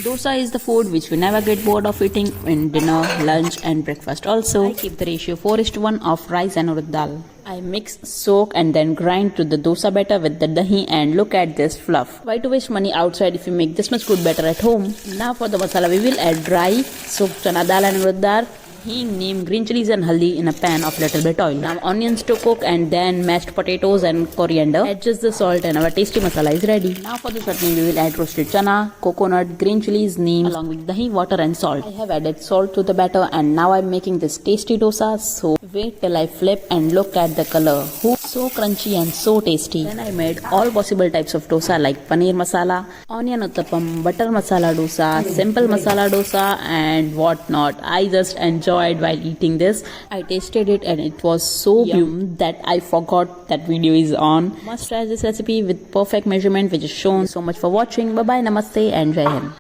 Dosa is the food which we never get bored of eating in dinner, lunch and breakfast also. I keep the ratio 4:1 of rice and urad dal. I mix, soak and then grind to the dosa batter with the dahi and look at this fluff. Why to waste money outside if you make this much good batter at home? Now for the masala we will add dry, soaked chana dal and urad dal, hing, neem, green chilies and haldi in a pan of little bit oil. Now onions to cook and then mashed potatoes and coriander. Adjust the salt and our tasty masala is ready. Now for the chutney we will add roasted chana, coconut, green chilies, neem along with dahi, water and salt. I have added salt to the batter and now I am making this tasty dosa. So wait till I flip and look at the color. So crunchy and so tasty. Then I made all possible types of dosa like paneer masala, onion uttapam, butter masala dosa, simple masala dosa and what not. I just enjoyed while eating this. I tasted it and it was so yum that I forgot that video is on. Must try this recipe with perfect measurement which is shown. So much for watching. Bye bye, namaste and jai hind.